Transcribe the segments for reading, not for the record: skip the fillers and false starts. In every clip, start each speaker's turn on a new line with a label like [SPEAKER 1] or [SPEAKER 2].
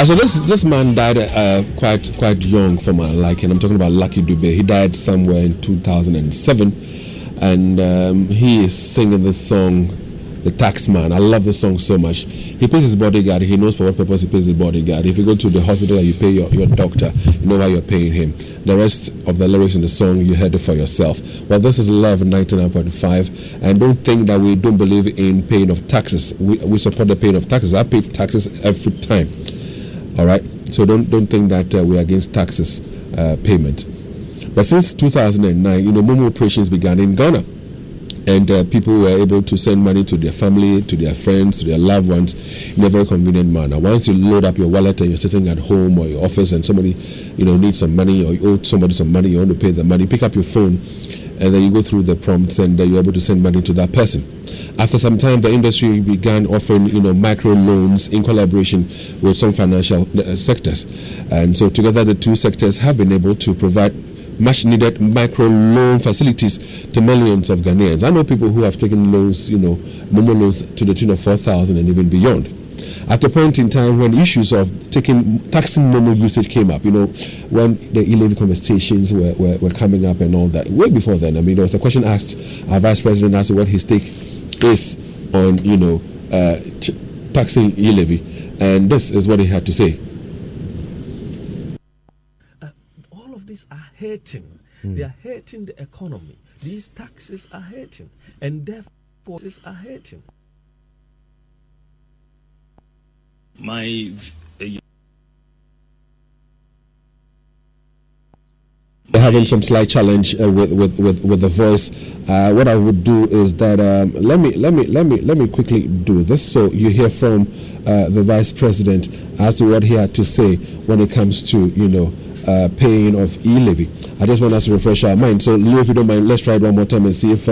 [SPEAKER 1] So this man died quite young for my liking. I'm talking about Lucky Dube. He died somewhere in 2007, and he is singing this song, The Taxman. I love this song so much. He pays his bodyguard. He knows for what purpose he pays his bodyguard. If you go to the hospital and you pay your doctor, you know why you're paying him. The rest of the lyrics in the song, you heard it for yourself. Well, this is Love 99.5, and don't think that we don't believe in paying of taxes. We support the paying of taxes. I pay taxes every time. All right, so don't think that we're against taxes payment. But since 2009, Momo operations began in Ghana. And people were able to send money to their family, to their friends, to their loved ones in a very convenient manner. Once you load up your wallet and you're sitting at home or your office and somebody, needs some money, or you owe somebody some money, you want to pay the money, pick up your phone and then you go through the prompts and you're able to send money to that person. After some time, the industry began offering, micro loans in collaboration with some financial sectors. And so together, the two sectors have been able to provide much needed micro loan facilities to millions of Ghanaians. I know people who have taken loans, Momo loans to the tune of 4,000 and even beyond. At a point in time when issues of taxing Momo usage came up, when the e-levy conversations were coming up and all that, way before then, there was a question asked our Vice President as to what his take is on, taxing e-levy, and this is what he had to say.
[SPEAKER 2] Hurting. They are hurting the economy. These taxes are hurting, and therefore taxes are hurting.
[SPEAKER 1] Having some slight challenge with the voice. What I would do is that let me quickly do this so you hear from the Vice President as to what he had to say when it comes to paying of e-levy. I just want us to refresh our mind. So, Leo, if you don't mind, let's try it one more time and see if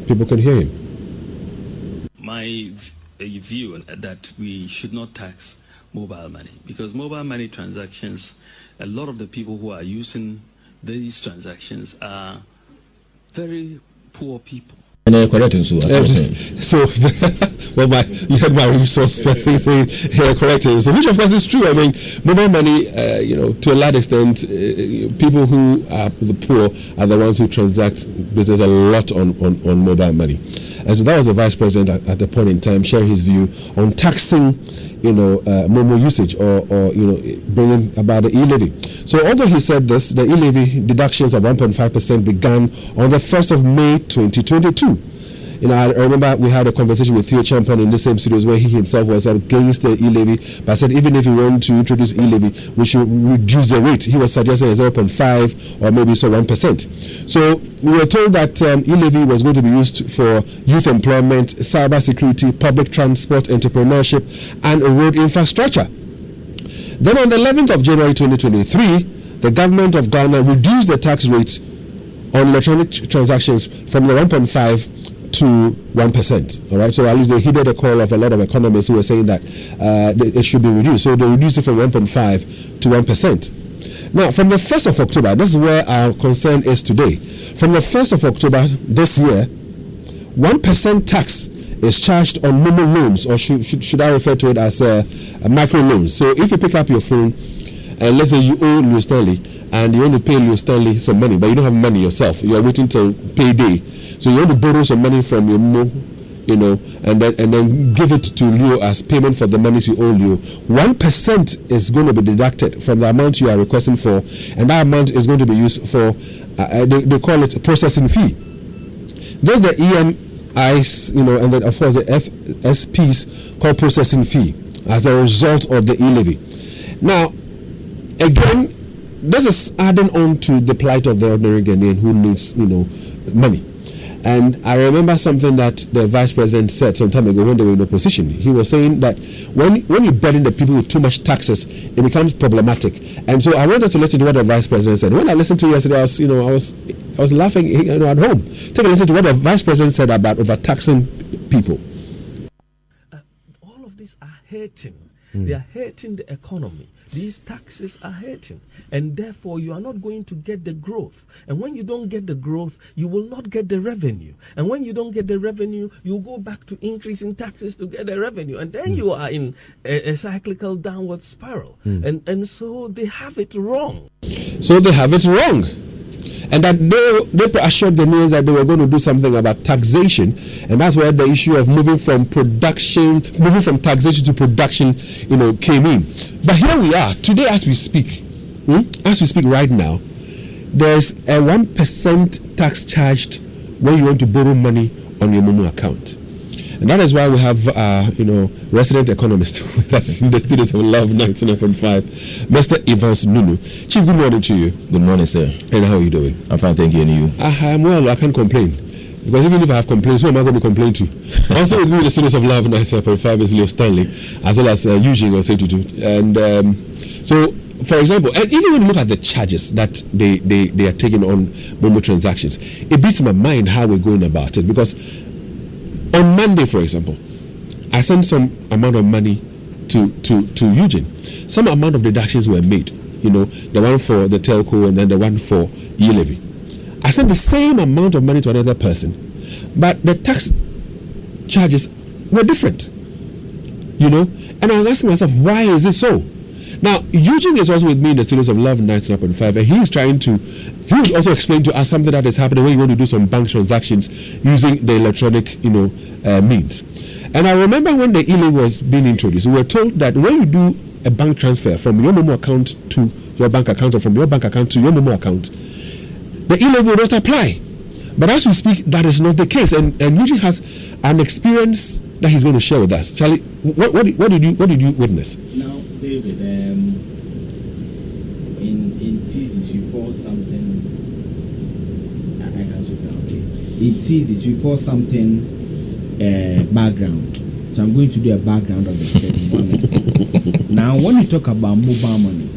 [SPEAKER 1] people can hear him.
[SPEAKER 3] My view that we should not tax mobile money, because mobile money transactions, a lot of the people who are using these transactions are very poor people.
[SPEAKER 1] Correct, so well, you heard my resource person saying correct, so which of course is true. Mobile money, to a large extent, people who are the poor are the ones who transact business a lot on mobile money. And so that was the Vice President at the point in time share his view on taxing, Momo usage or bringing about the e-levy. So although he said this, the e-levy deductions of 1.5% began on the 1st of May 2022. I remember we had a conversation with Theo Champion in the same studios where he himself was against the e-levy, but said even if we want to introduce e-levy, we should reduce the rate. He was suggesting 0.5 or maybe 1%. So we were told that e-levy was going to be used for youth employment, cyber security, public transport, entrepreneurship, and road infrastructure. Then on the 11th of January 2023, the government of Ghana reduced the tax rate on electronic transactions from the 1.5 to 1%. All right, so at least they heeded the call of a lot of economists who were saying that it should be reduced. So they reduced it from 1.5 to 1%. Now, from the 1st of October, this is where our concern is today. From the 1st of October this year, 1% tax is charged on Momo loans, or should I refer to it as a micro loans. So if you pick up your phone and let's say you owe Lewis Stanley and you want to pay Lewis Stanley some money, but you don't have money yourself, you are waiting till payday, so you want to borrow some money from your Momo, and then give it to Leo as payment for the monies you owe Leo. 1% is going to be deducted from the amount you are requesting for, and that amount is going to be used for they call it processing fee. There's the EMIs, and then of course the FSPs called processing fee as a result of the e-levy. Now, again, this is adding on to the plight of the ordinary Ghanaian who needs, money. And I remember something that the Vice President said some time ago when they were in opposition. He was saying that when you burden the people with too much taxes, it becomes problematic. And so I wanted to listen to what the Vice President said. When I listened to it yesterday, I was laughing at home. Take a listen to what the Vice President said about overtaxing people.
[SPEAKER 2] All of these are hurting. They are hurting the economy. these taxes are hurting, and therefore you are not going to get the growth. And when you don't get the growth, you will not get the revenue. And when you don't get the revenue, you go back to increasing taxes to get the revenue, and then you are in a cyclical downward spiral. And so they have it wrong.
[SPEAKER 1] So they have it wrong. And that they assured the millions that they were going to do something about taxation, and that's where the issue of moving from taxation to production, came in. But here we are today, as we speak right now. There's a 1% tax charged when you want to borrow money on your Momo account. And that is why we have, resident economist with us in the studios of Love 99.5, Mr. Evans Nunu. Chief, good morning to you.
[SPEAKER 4] Good morning, sir.
[SPEAKER 1] And how are you doing?
[SPEAKER 4] I'm fine, thank you. And you?
[SPEAKER 1] I'm well. I can't complain. Because even if I have complaints, who am I going to complain to? Also with me in the studios of Love 99.5 is Leo Stanley, as well as Eugene Osetutu. And so, for example, and even when you look at the charges that they are taking on Momo transactions, it beats my mind how we're going about it. Because on Monday, for example, I sent some amount of money to Eugene. Some amount of deductions were made. The one for the telco and then the one for e-levy. I sent the same amount of money to another person, but the tax charges were different. And I was asking myself, why is it so? Now, Eugene is also with me in the studios of Love 99.5, and he will also explain to us something that is happening when you want to do some bank transactions using the electronic, means. And I remember when the e-levy was being introduced, we were told that when you do a bank transfer from your Momo account to your bank account, or from your bank account to your Momo account, the e-levy will not apply. But as we speak, that is not the case. And Eugene has an experience that he's going to share with us. Charlie, what did you witness?
[SPEAKER 4] Now, David, in thesis we call something. I can speak now. Okay. In thesis we call something background. So I'm going to do a background of the study. 1 minute. Now, when we talk about mobile money,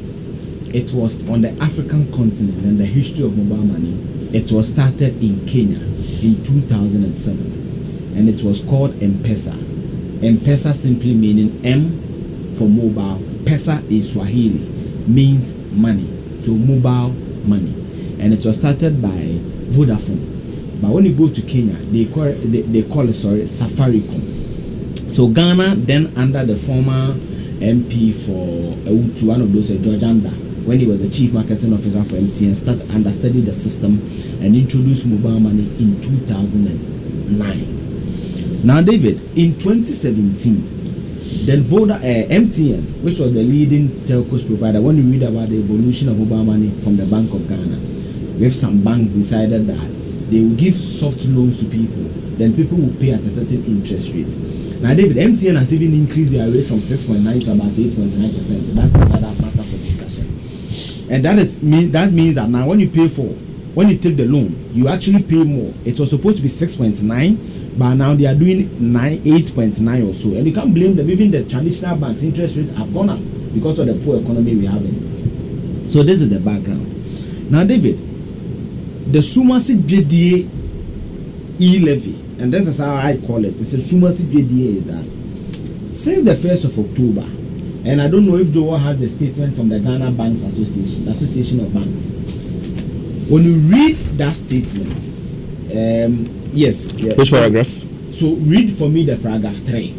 [SPEAKER 4] it was on the African continent, and the history of mobile money. It was started in Kenya in 2007, and it was called M-Pesa. M-Pesa simply meaning M for mobile. Pesa in Swahili means money, so mobile money, and it was started by Vodafone. But when you go to Kenya, they call it Safaricom. So Ghana, then under the former MP for one of those, Georgianda, when he was the chief marketing officer for MTN, studied the system and introduced mobile money in 2009. Now, David, in 2017. Then MTN, which was the leading telcos provider, when you read about the evolution of mobile money from the Bank of Ghana, with some banks decided that they will give soft loans to people, then people will pay at a certain interest rate. Now, David, MTN has even increased their rate from 6.9 to about 8.9%. That's another matter for discussion. And that means that now when you take the loan, you actually pay more. It was supposed to be 6.9. But now they are doing 8.9 or so, and you can't blame them. Even the traditional banks' interest rate have gone up because of the poor economy we have in. So this is the background. Now, David, the Sumasi BDA e-levy, and this is how I call it. It's a Sumasi BDA is that since the 1st of October, and I don't know if Joe has the statement from the Ghana Banks Association, the Association of Banks. When you read that statement, yes.
[SPEAKER 1] Which paragraph?
[SPEAKER 4] So read for me the paragraph 3.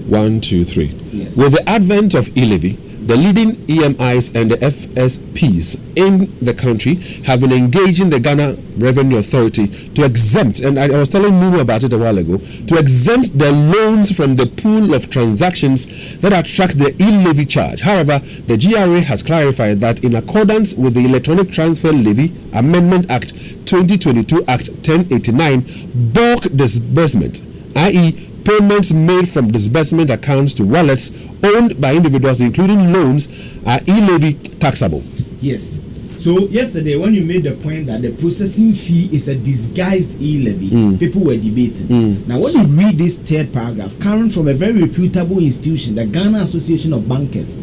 [SPEAKER 1] 1, 2, 3.
[SPEAKER 4] Yes.
[SPEAKER 1] With the advent of e-levy, the leading EMIs and the FSPs in the country have been engaging the Ghana Revenue Authority to exempt, and I was telling Momo about it a while ago, to exempt the loans from the pool of transactions that attract the e-levy charge. However, the GRA has clarified that in accordance with the Electronic Transfer Levy Amendment Act 2022 Act 1089, bulk disbursement, i.e. payments made from disbursement accounts to wallets owned by individuals, including loans, are e-levy taxable.
[SPEAKER 4] Yes. So yesterday, when you made the point that the processing fee is a disguised e-levy, people were debating. Now, when you read this third paragraph, coming from a very reputable institution, the Ghana Association of Bankers,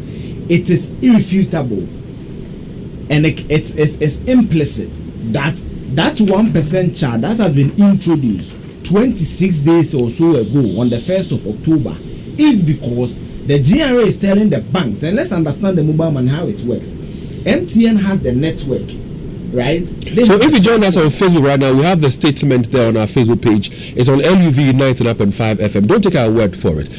[SPEAKER 4] it is irrefutable, and it's implicit that 1% charge that has been introduced 26 days or so ago on the 1st of October is because The GRA is telling the banks, and let's understand the mobile money, how it works. MTN has the network, right?
[SPEAKER 1] So if you join us on Facebook right now, we have the statement there on our Facebook page. It's on LUV 99.5 FM. Don't take our word for it.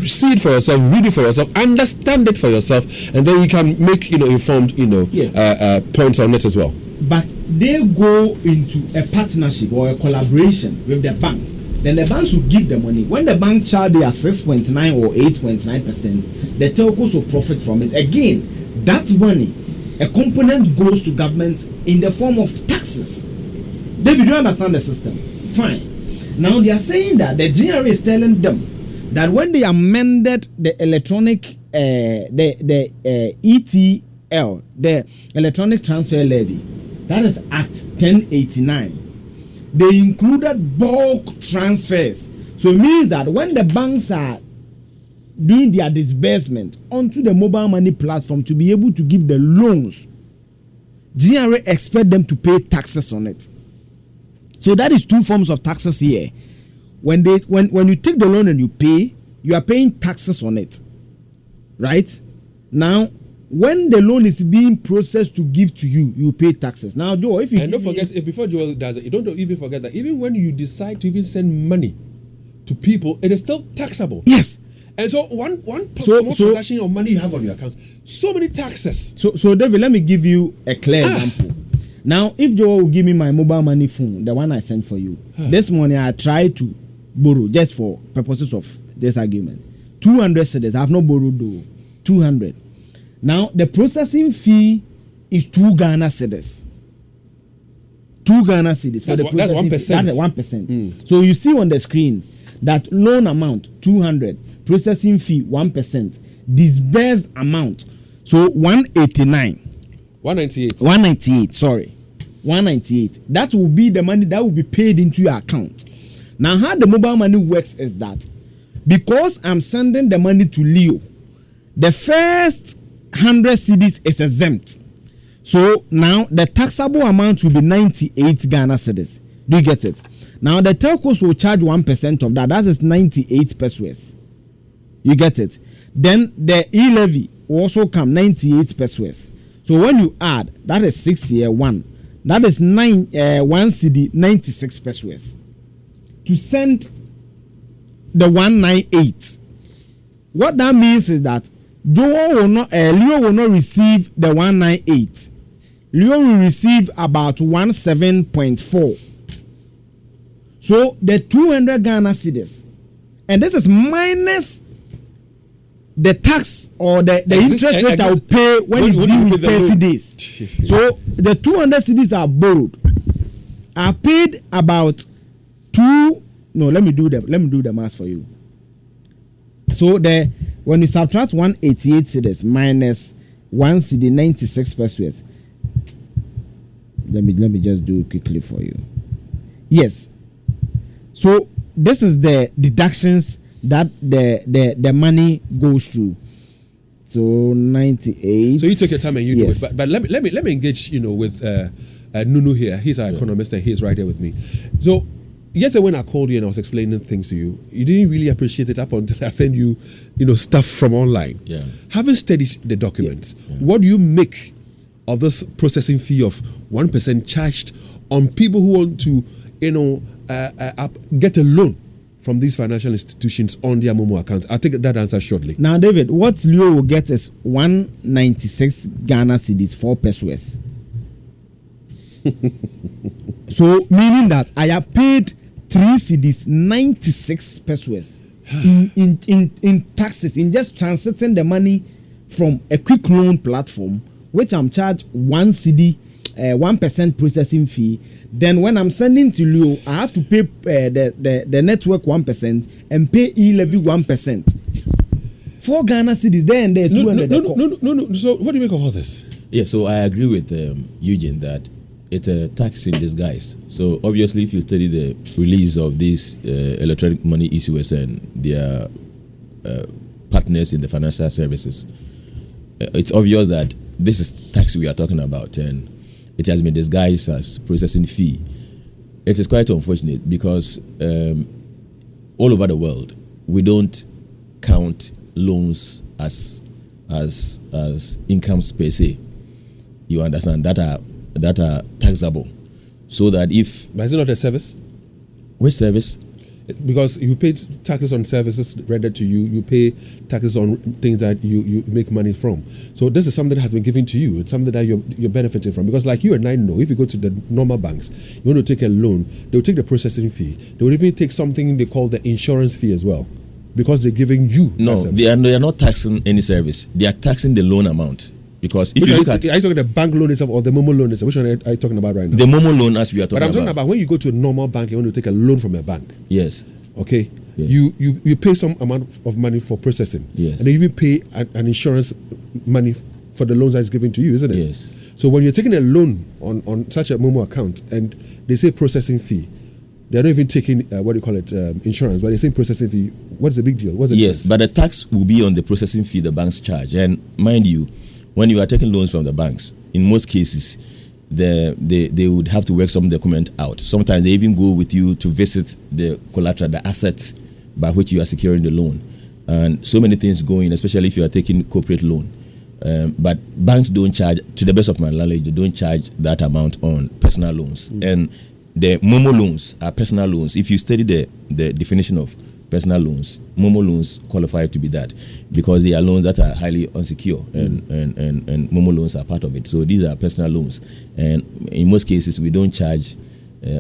[SPEAKER 1] See it for yourself, read it for yourself, understand it for yourself, and then you can make informed points on it as well.
[SPEAKER 4] But they go into a partnership or a collaboration with the banks. Then the banks will give the money. When the bank charge their 6.9 or 8.9%, the telcos will profit from it. Again, that money, a component goes to government in the form of taxes. David, you understand the system? Fine. Now they are saying that the GRA is telling them that when they amended the electronic, the ETL, the electronic transfer levy, that is Act 1089. They included bulk transfers. So it means that when the banks are doing their disbursement onto the mobile money platform to be able to give the loans, GRA expect them to pay taxes on it. So that is two forms of taxes here. When you take the loan and you pay, you are paying taxes on it. Right? Now, when the loan is being processed to give to you, you pay taxes. Now, Joe, if you
[SPEAKER 1] don't forget, before Joel does it, you don't even forget that even when you decide to even send money to people, it is still taxable.
[SPEAKER 4] Yes.
[SPEAKER 1] And so one small transaction of money you have on your account, so many taxes.
[SPEAKER 4] So David, let me give you a clear example. Now, if Joel will give me my mobile money phone, the one I sent for you, this morning I tried to borrow just for purposes of this argument. 200 cedis. I have not borrowed though. 200. Now, the processing fee is 2 Ghana cedis. 2 Ghana cedis.
[SPEAKER 1] That's 1%.
[SPEAKER 4] That's 1%. So you see on the screen that loan amount 200, processing fee 1%, disbursed amount so 198. Sorry, 198. That will be the money that will be paid into your account. Now, how the mobile money works is that because I'm sending the money to Leo, the first 100 cedis is exempt. So now the taxable amount will be 98 Ghana cedis. Do you get it? Now the telcos will charge 1% of that. That is 98 pesos. You get it? Then the e-levy will also come 98 pesos. So when you add, that is 6 year 1. That is 1 cedi 96 pesos. To send the 198. What that means is that Leo will not receive the 198. Leo will receive about 17.4. So the 200 Ghana cedis, and this is minus the tax or the interest rate I will pay when it's due in 30 days. So the 200 cedis are borrowed. I paid about 2. No, let me do the math for you. So when you subtract 188 cedis minus 1 cedi 96 pesos, let me just do it quickly for you. Yes. So this is the deductions that the money goes through. So 98.
[SPEAKER 1] So you take your time and you do it. But let me engage with Nunu here. He's our economist and he's right here with me. So yesterday when I called you and I was explaining things to you, you didn't really appreciate it up until I sent you, stuff from online. Yeah. Having studied the documents, what do you make of this processing fee of 1% charged on people who want to, get a loan from these financial institutions on their Momo account? I'll take that answer shortly.
[SPEAKER 4] Now, David, what Leo will get is 196 Ghana cedis, 4 pesos. So, meaning that I have paid 3 cedis, 96 pesos in taxes, in just transiting the money from a quick loan platform, which I'm charged 1 cedi, 1% processing fee. Then when I'm sending to Leo, I have to pay the network 1% and pay e-levy 1%. 4 Ghana cedis there and there.
[SPEAKER 1] No. So what do you make of all this?
[SPEAKER 5] Yeah, so I agree with Eugene that it's a tax in disguise. So obviously, if you study the release of these electronic money issuers and their partners in the financial services, it's obvious that this is tax we are talking about, and it has been disguised as processing fee. It is quite unfortunate because all over the world, we don't count loans as incomes per se. You understand, that are taxable, so that if.
[SPEAKER 1] But is it not a service?
[SPEAKER 5] Which service?
[SPEAKER 1] Because you pay taxes on services rendered to you, you pay taxes on things that you make money from. So this is something that has been given to you. It's something that you're benefiting from. Because like you and I know, if you go to the normal banks, you want to take a loan, they'll take the processing fee. They will even take something they call the insurance fee as well, because they're giving you.
[SPEAKER 5] No, they are not taxing any service. They are taxing the loan amount. Because if you look at,
[SPEAKER 1] are you talking the bank loan itself or the Momo loan itself? Which one are you talking about right now?
[SPEAKER 5] The Momo loan, as we are talking about.
[SPEAKER 1] But I'm talking about when you go to a normal bank, you want to take a loan from a bank.
[SPEAKER 5] Yes.
[SPEAKER 1] Okay.
[SPEAKER 5] Yes.
[SPEAKER 1] You pay some amount of money for processing.
[SPEAKER 5] Yes.
[SPEAKER 1] And then you even pay an insurance money for the loans that is given to you, isn't it?
[SPEAKER 5] Yes.
[SPEAKER 1] So when you're taking a loan on such a Momo account and they say processing fee, they're not even taking insurance, but they're saying processing fee. What's the big deal? What's the
[SPEAKER 5] difference? But the tax will be on the processing fee the banks charge. And mind you, when you are taking loans from the banks, in most cases, they would have to work some document out. Sometimes they even go with you to visit the collateral, the assets by which you are securing the loan. And so many things go in, especially if you are taking corporate loan. But banks don't charge, to the best of my knowledge, they don't charge that amount on personal loans. And the Momo loans are personal loans. If you study the definition of personal loans, Momo loans qualify to be that, because they are loans that are highly unsecure, and Momo loans are part of it. So these are personal loans, and in most cases we don't charge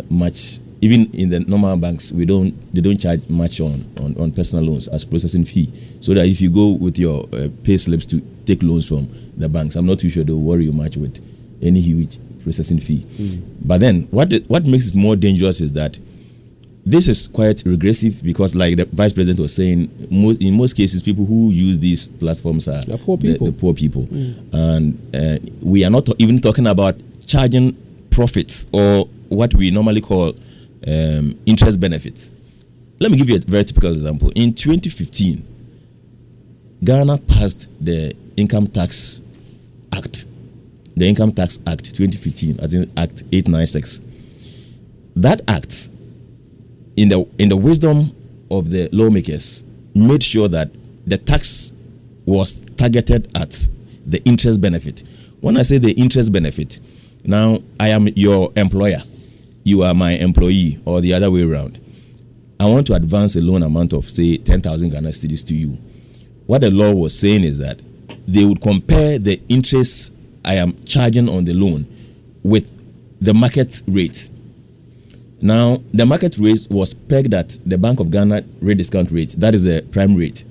[SPEAKER 5] much. Even in the normal banks, they don't charge much on personal loans as processing fee. So that if you go with your pay slips to take loans from the banks, I'm not too sure they'll worry you much with any huge processing fee. But then what makes it more dangerous is that this is quite regressive, because like the Vice President was saying, in most cases, people who use these platforms are
[SPEAKER 1] the poor people.
[SPEAKER 5] The poor people. And we are not even talking about charging profits or what we normally call interest benefits. Let me give you a very typical example. In 2015, Ghana passed the Income Tax Act. The Income Tax Act 2015, I think Act 896. That act, in the wisdom of the lawmakers, made sure that the tax was targeted at the interest benefit. When I say the interest benefit, now I am your employer, you are my employee, or the other way around. I want to advance a loan amount of, say, 10,000 Ghana cedis to you. What the law was saying is that they would compare the interest I am charging on the loan with the market rate. Now, the market rate was pegged at the Bank of Ghana rate discount rate. That is the prime rate.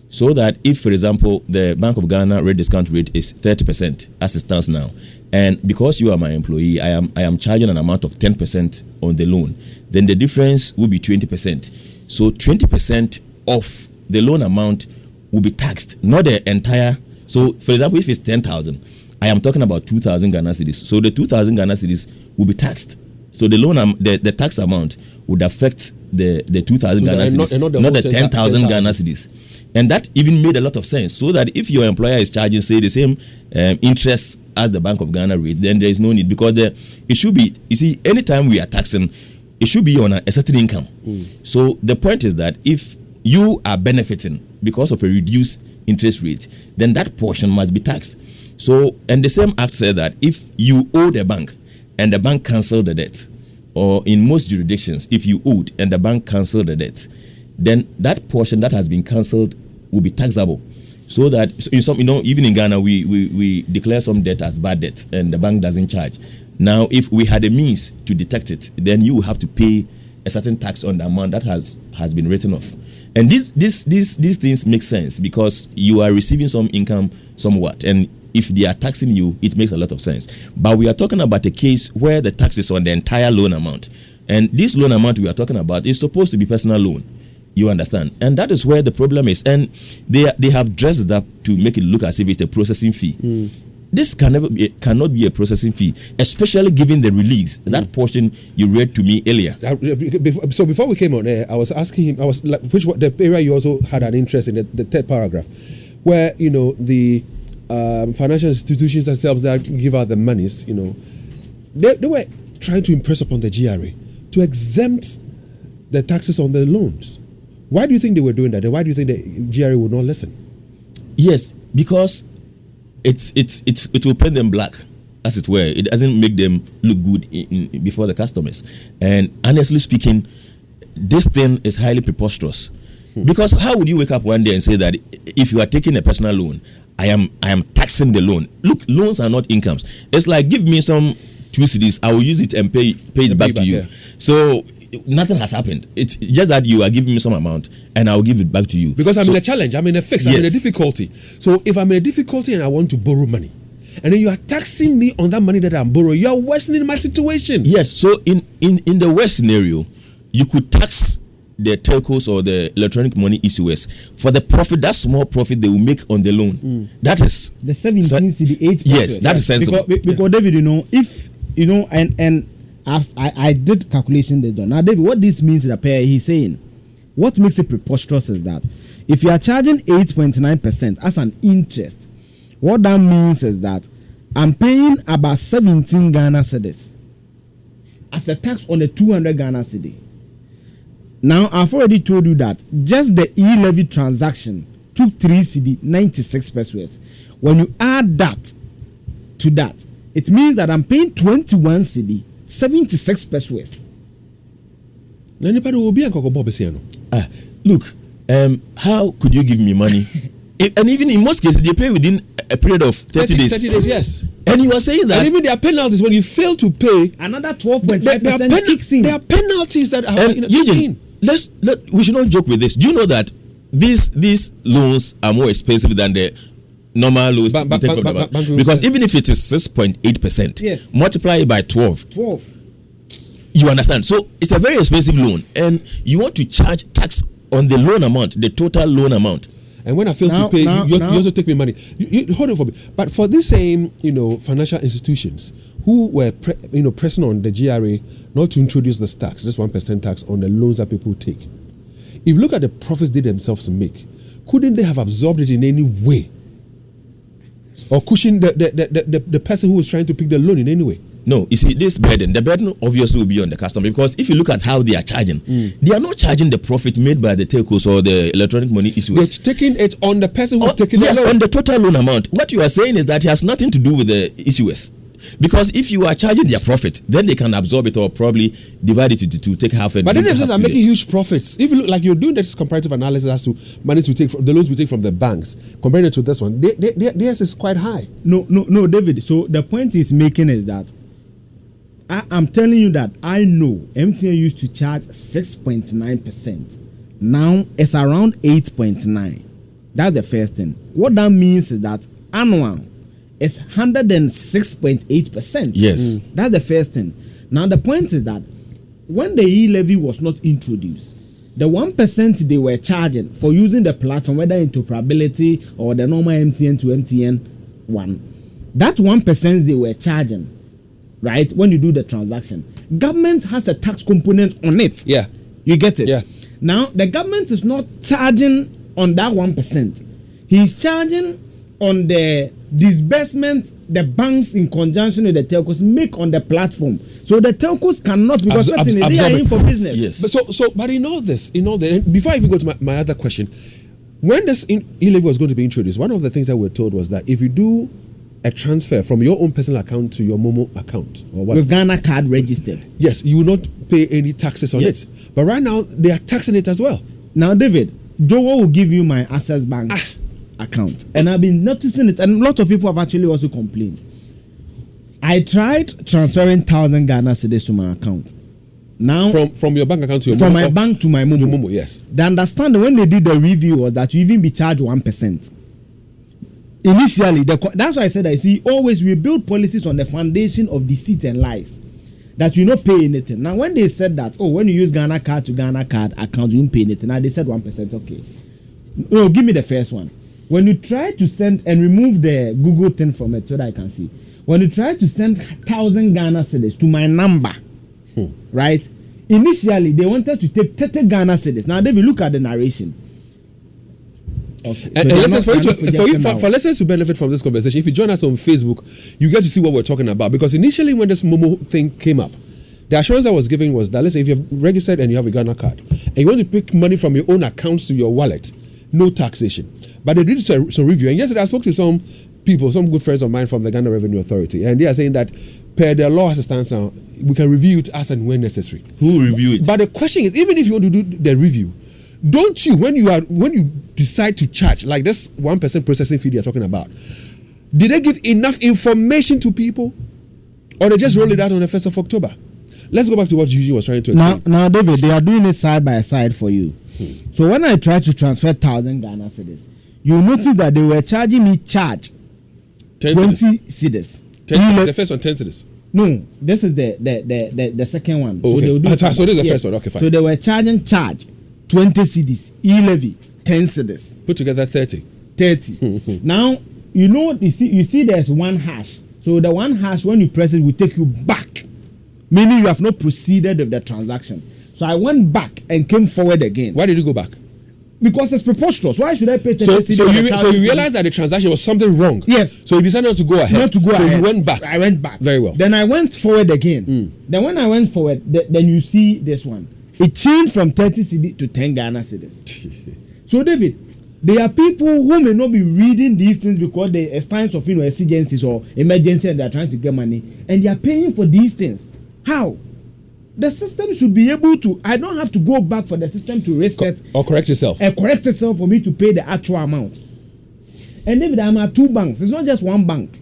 [SPEAKER 5] So that if, for example, the Bank of Ghana rate discount rate is 30% as it stands now, and because you are my employee, I am charging an amount of 10% on the loan, then the difference will be 20%. So 20% of the loan amount will be taxed, not the entire. So, for example, if it's 10,000, I am talking about 2,000 Ghana cedis. So the 2,000 Ghana cedis will be taxed. So the loan, the tax amount would affect the 2,000 Ghana cedis, not the 10,000 Ghana cedis. And that even made a lot of sense. So that if your employer is charging, say, the same interest as the Bank of Ghana rate, then there is no need, because it should be, you see, anytime we are taxing, it should be on a certain income. So the point is that if you are benefiting because of a reduced interest rate, then that portion must be taxed. So, and the same act said that if you owe the bank and the bank cancelled the debt, or in most jurisdictions, if you owed and the bank cancelled the debt, then that portion that has been cancelled will be taxable. So that in some, even in Ghana, we declare some debt as bad debt and the bank doesn't charge. Now, if we had a means to detect it, then you will have to pay a certain tax on the amount that has been written off. And these things make sense because you are receiving some income somewhat, and if they are taxing you, it makes a lot of sense. But we are talking about a case where the tax is on the entire loan amount, and this loan amount we are talking about is supposed to be personal loan. You understand? And that is where the problem is. And they have dressed it up to make it look as if it's a processing fee. This cannot be a processing fee, especially given the release, that portion you read to me earlier.
[SPEAKER 1] So before we came on air, I was asking him, the area you also had an interest in, the third paragraph, where, the financial institutions themselves that give out the monies, they were trying to impress upon the GRA to exempt the taxes on the loans. Why do you think they were doing that? And why do you think the GRA would not listen?
[SPEAKER 5] Yes, because it will paint them black, as it were. It doesn't make them look good before the customers. And honestly speaking, this thing is highly preposterous. Because how would you wake up one day and say that if you are taking a personal loan, I am taxing the loan? Look, loans are not incomes. It's like, give me some 2 cedis, I will use it and pay it back to you. Yeah. So nothing has happened. It's just that you are giving me some amount and I will give it back to you.
[SPEAKER 1] Because I'm in a challenge, I'm in a fix, I'm in a difficulty. So if I'm in a difficulty and I want to borrow money, and then you are taxing me on that money that I'm borrowing, you are worsening my situation.
[SPEAKER 5] Yes, so in the worst scenario, you could tax the telcos or the electronic money issuers for the profit, that small profit they will make on the loan. That is
[SPEAKER 4] the 17 to the 8%.
[SPEAKER 5] Yes, that is sensible.
[SPEAKER 4] Because David, if and I did calculation there. Now, David, what this means is that he's saying, what makes it preposterous is that if you are charging 8.9% as an interest, what that means is that I'm paying about 17 Ghana cedis as a tax on the 200 Ghana cedi. Now, I've already told you that just the e-levy transaction took 3 cedi 96 pesos. When you add that to that, it means that I'm paying 21 cedi 76 pesos.
[SPEAKER 5] Look, how could you give me money? And even in most cases, they pay within a period of 30 days.
[SPEAKER 1] 30 days, yes.
[SPEAKER 5] And you are saying that.
[SPEAKER 1] And even there are penalties when you fail to pay.
[SPEAKER 4] Another 12.5% kicks in.
[SPEAKER 1] There are penalties that are
[SPEAKER 5] Eugene, we should not joke with this. Do you know that these loans are more expensive than the normal loans? Because even if it is 6.8%,
[SPEAKER 4] yes,
[SPEAKER 5] multiply it by 12. You understand? So it's a very expensive loan, and you want to charge tax on the loan amount, the total loan amount.
[SPEAKER 1] And when I fail to pay, you also take me money. You hold on for me. But for these same, financial institutions who were, pressing on the GRA not to introduce this tax, this 1% tax on the loans that people take. If you look at the profits they themselves make, couldn't they have absorbed it in any way, or cushion the person who was trying to pick the loan in any way?
[SPEAKER 5] No, you see, the burden obviously will be on the customer, because if you look at how they are charging, they are not charging the profit made by the telcos or the electronic money issuers.
[SPEAKER 1] They're taking it on the person who's taking
[SPEAKER 5] the loan.
[SPEAKER 1] Yes,
[SPEAKER 5] on the total loan amount. What you are saying is that it has nothing to do with the issuers. Because if you are charging their profit, then they can absorb it or probably divide it to take half.
[SPEAKER 1] But then they are making huge profits. If you look like you're doing this comparative analysis as to money we take from the loans we take from the banks, comparing it to this one, theirs is quite high.
[SPEAKER 4] No, David. So the point he's making is that I'm telling you that I know MTN used to charge 6.9%. Now it's around 8.9%. That's the first thing. What that means is that annual is 106.8%.
[SPEAKER 5] Yes.
[SPEAKER 4] That's the first thing. Now the point is that when the e-levy was not introduced, the 1% they were charging for using the platform, whether interoperability or the normal MTN to MTN one, that 1% they were charging, right, when you do the transaction, government has a tax component on it.
[SPEAKER 1] Yeah.
[SPEAKER 4] You get it?
[SPEAKER 1] Yeah.
[SPEAKER 4] Now, the government is not charging on that 1%. He's charging on the disbursement the banks in conjunction with the telcos make on the platform. So the telcos cannot, because certainly they are in for business.
[SPEAKER 5] Yes.
[SPEAKER 1] But in all this, before I even go to my other question, when this e-levy was going to be introduced, one of the things that we were told was that if you do a transfer from your own personal account to your Momo account, or what,
[SPEAKER 4] with Ghana card registered,
[SPEAKER 1] yes, you will not pay any taxes on it. But right now they are taxing it as well.
[SPEAKER 4] Now, David, Joe will give you my Access Bank account, and I've been noticing it, and a lot of people have actually also complained. I tried transferring 1,000 Ghana cedis to my account. Now,
[SPEAKER 1] from your bank account to your
[SPEAKER 4] Momo, from my bank to my Momo.
[SPEAKER 1] Momo, yes.
[SPEAKER 4] The understanding when they did the review was that you even be charged 1%. Initially, that's why I said, always we build policies on the foundation of deceit and lies, that you not pay anything. Now, when they said that, when you use Ghana card to Ghana card account, you don't pay anything. Now they said 1%. Okay. No, give me the first one. When you try to send and remove the Google thing from it so that I can see, when you try to send 1,000 Ghana cedis to my number, right? Initially, they wanted to take 30 Ghana cedis. Now, they will look at the narration. Okay.
[SPEAKER 1] And for listeners to benefit from this conversation, if you join us on Facebook, you get to see what we're talking about. Because initially, when this Momo thing came up, the assurance I was giving was that, listen, if you've registered and you have a Ghana card and you want to pick money from your own accounts to your wallet, no taxation. But they did some review. And yesterday I spoke to some people, some good friends of mine from the Ghana Revenue Authority, and they are saying that per the law as it stands now, we can review it as and when necessary.
[SPEAKER 5] Who review it?
[SPEAKER 1] But the question is, even if you want to do the review, don't you, when you decide to charge, like this 1% processing fee they're talking about, did they give enough information to people, or they just roll it out on the 1st of October? Let's go back to what Eugene was trying to explain.
[SPEAKER 4] Now, David, they are doing it side by side for you. So when I try to transfer 1,000 Ghana cedis, you notice that they were charging me 20 cedis.
[SPEAKER 1] 10 cedis. The first one, 10 cedis.
[SPEAKER 4] No, this is the second one.
[SPEAKER 1] Oh, okay. So this is the
[SPEAKER 4] yes.
[SPEAKER 1] first one. Okay, fine.
[SPEAKER 4] So they were charge 20 cedis, e-levy 10 cedis.
[SPEAKER 1] Put together 30.
[SPEAKER 4] Now, you see there's one hash. So the one hash, when you press it, will take you back, meaning you have not proceeded with the transaction. So I went back and came forward again.
[SPEAKER 1] Why did you go back?
[SPEAKER 4] Because it's preposterous. Why should I pay 30 cedis?
[SPEAKER 1] So you realized that the transaction was something wrong.
[SPEAKER 4] Yes.
[SPEAKER 1] So you decided not to go ahead. So you went back.
[SPEAKER 4] I went back.
[SPEAKER 1] Very well.
[SPEAKER 4] Then I went forward again. Then when I went forward, then you see this one. It changed from 30 cedis to 10 Ghana cedis. So David, there are people who may not be reading these things because there are times of exigencies or emergency and they are trying to get money and they are paying for these things. How? The system should be able to. I don't have to go back for the system to reset
[SPEAKER 1] or correct itself.
[SPEAKER 4] Correct itself for me to pay the actual amount. And David, I'm at 2 banks. It's not just one bank.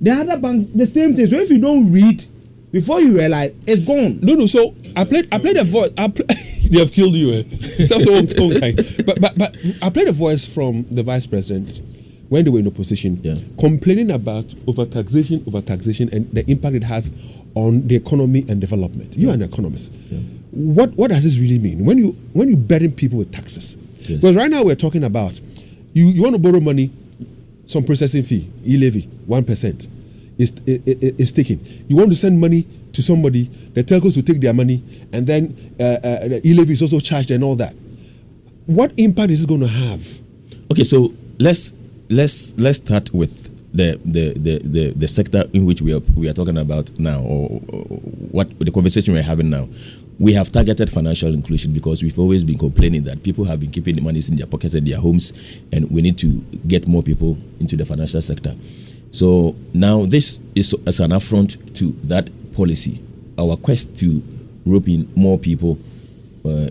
[SPEAKER 4] The other banks, the same thing. So if you don't read, before you realize, it's gone.
[SPEAKER 1] No. So I played a voice. They have killed you. It's also okay. But I played a voice from the vice president when they were in opposition, complaining about overtaxation, and the impact it has on the economy and development. You are an economist. What does this really mean when you burden people with taxes? Yes. Because right now we're talking about you want to borrow money, some processing fee, e-levy, 1% is taken. You want to send money to somebody, the telcos will take their money, and then the e-levy is also charged and all that. What impact is it going to have?
[SPEAKER 5] Okay, so let's start with the sector in which we are talking about now, or what the conversation we're having now. We have targeted financial inclusion because we've always been complaining that people have been keeping the money in their pockets and their homes, and we need to get more people into the financial sector. So now this is as an affront to that policy, our quest to rope in more people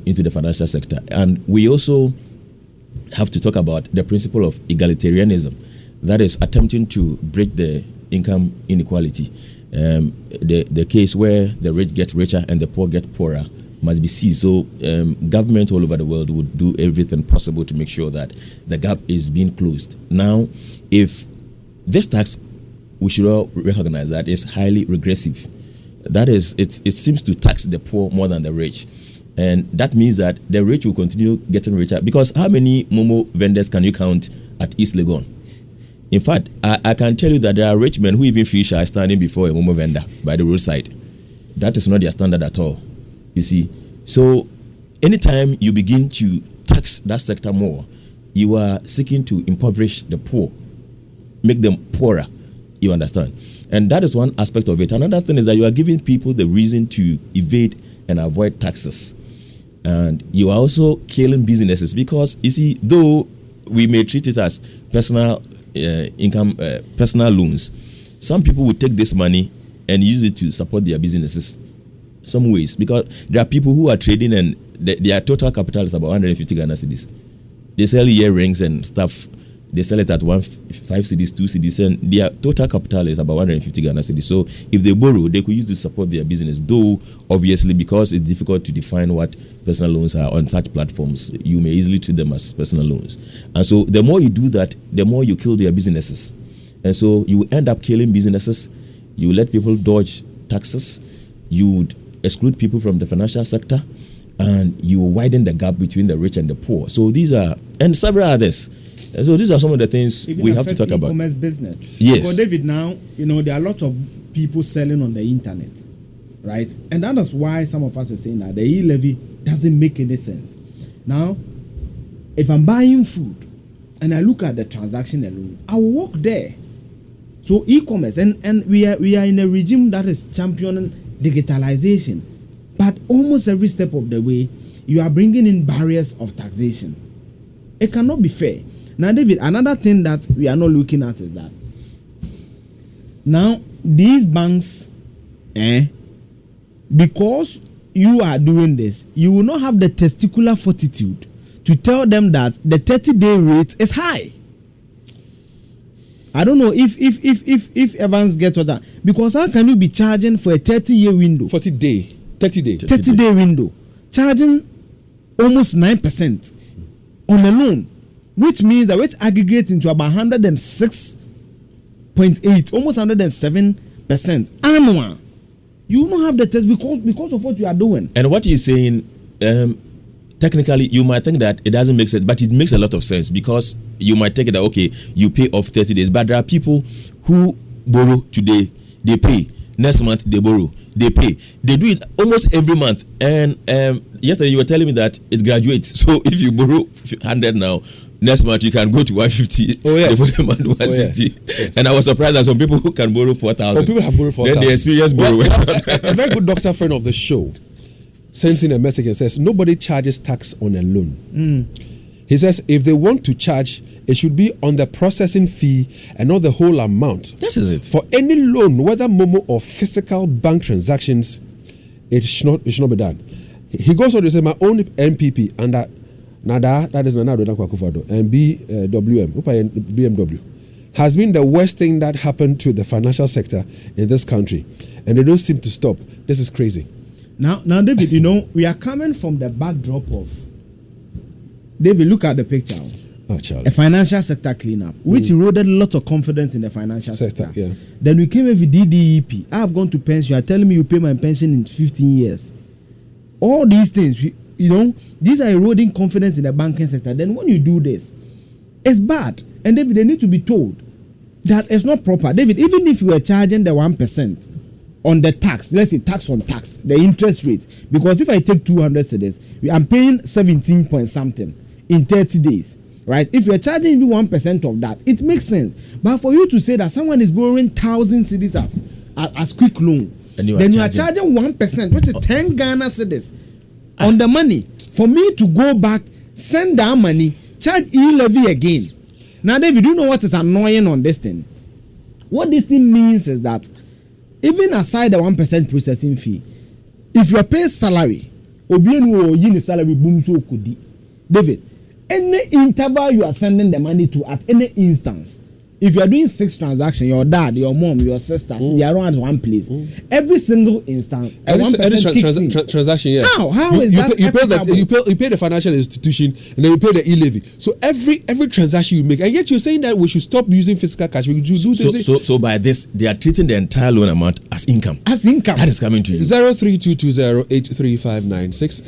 [SPEAKER 5] into the financial sector. And we also have to talk about the principle of egalitarianism, that is attempting to break the income inequality. The case where the rich get richer and the poor get poorer must be seized. So government all over the world would do everything possible to make sure that the gap is being closed. Now, if this tax, we should all recognize that it's highly regressive. That is, it seems to tax the poor more than the rich. And that means that the rich will continue getting richer. Because how many Momo vendors can you count at East Legon? In fact, I can tell you that there are rich men who even feel shy standing before a Momo vendor by the roadside. That is not their standard at all, you see. So anytime you begin to tax that sector more, you are seeking to impoverish the poor, make them poorer, you understand. And that is one aspect of it. Another thing is that you are giving people the reason to evade and avoid taxes. And you are also killing businesses because, you see, though we may treat it as personal income, personal loans, some people will take this money and use it to support their businesses some ways, because there are people who are trading and their total capital is about 150 Ghana cedis. They sell earrings and stuff. They sell it at 5 cedis, 2 cedis, and their total capital is about 150 Ghana cedis. So if they borrow, they could use it to support their business. Though, obviously, because it's difficult to define what personal loans are on such platforms, you may easily treat them as personal loans. And so the more you do that, the more you kill their businesses. And so you end up killing businesses. You let people dodge taxes. You would exclude people from the financial sector. And you widen the gap between the rich and the poor. So these are, and several others. And so these are some of the things even we have to talk about.
[SPEAKER 4] E-commerce business.
[SPEAKER 5] Yes.
[SPEAKER 4] Because David, now, there are a lot of people selling on the internet, right? And that is why some of us are saying that the e-levy doesn't make any sense. Now, if I'm buying food and I look at the transaction alone, I will walk there. So e-commerce, and we are in a regime that is championing digitalization. But almost every step of the way, you are bringing in barriers of taxation. It cannot be fair. Now, David, another thing that we are not looking at is that now these banks, because you are doing this, you will not have the testicular fortitude to tell them that the 30-day rate is high. I don't know if Evans gets what that, because how can you be charging for a 30-year window?
[SPEAKER 1] 30-day
[SPEAKER 4] window, charging almost 9% on a loan, which means that which aggregates into about 106.8, almost 107% annual. You will not have the test because of what you are doing.
[SPEAKER 5] And what he's saying, technically, you might think that it doesn't make sense, but it makes a lot of sense, because you might take it that, okay, you pay off 30 days, but there are people who borrow today, they pay. Next month, they borrow, they pay. They do it almost every month. And yesterday, you were telling me that it graduates. So if you borrow 100 now, next month you can go to 150.
[SPEAKER 1] Oh, yes.
[SPEAKER 5] The following month 160.
[SPEAKER 1] Yes.
[SPEAKER 5] And I was surprised that some people who can borrow 4,000.
[SPEAKER 1] Oh, people have borrowed 4,000.
[SPEAKER 5] Then they experience borrowers.
[SPEAKER 1] A very good doctor friend of the show sends in a message and says nobody charges tax on a loan. He says if they want to charge, it should be on the processing fee and not the whole amount.
[SPEAKER 5] This is it.
[SPEAKER 1] For any loan, whether Momo or physical bank transactions, it should not be done. He goes on to say my own MPP under Nada, that is Nana Kwakufado, and BMW has been the worst thing that happened to the financial sector in this country, and they don't seem to stop. This is crazy.
[SPEAKER 4] Now, David, we are coming from the backdrop of, David, look at the picture. A financial sector cleanup, which eroded a lot of confidence in the financial sector.
[SPEAKER 1] Yeah.
[SPEAKER 4] Then we came with DDEP. I have gone to pension. You are telling me you pay my pension in 15 years. All these things, these are eroding confidence in the banking sector. Then when you do this, it's bad. And David, they need to be told that it's not proper. David, even if you are charging the 1% on the tax, let's say tax on tax, the interest rate, because if I take 200 cedis, I'm paying 17 point something in 30 days, right? If you're charging even 1% of that, it makes sense. But for you to say that someone is borrowing 1,000 cedis as quick loan, then you are charging 1%, which is 10 Ghana cedis on the money. For me to go back, send that money, charge e-levy again. Now, David, you know what is annoying on this thing? What this thing means is that even aside the 1% processing fee, if you are paying salary, salary boom so could David, any interval you are sending the money to at any instance, if you are doing 6 transactions, your dad, your mom, your sisters, they are all at one place. Every single instance,
[SPEAKER 1] every transaction, yes.
[SPEAKER 4] How is that?
[SPEAKER 1] You pay the financial institution and then you pay the e-levy. So every transaction you make, and yet you're saying that we should stop using physical cash. We should do
[SPEAKER 5] so by this, they are treating the entire loan amount as income. That is coming to you.
[SPEAKER 1] 03220-83596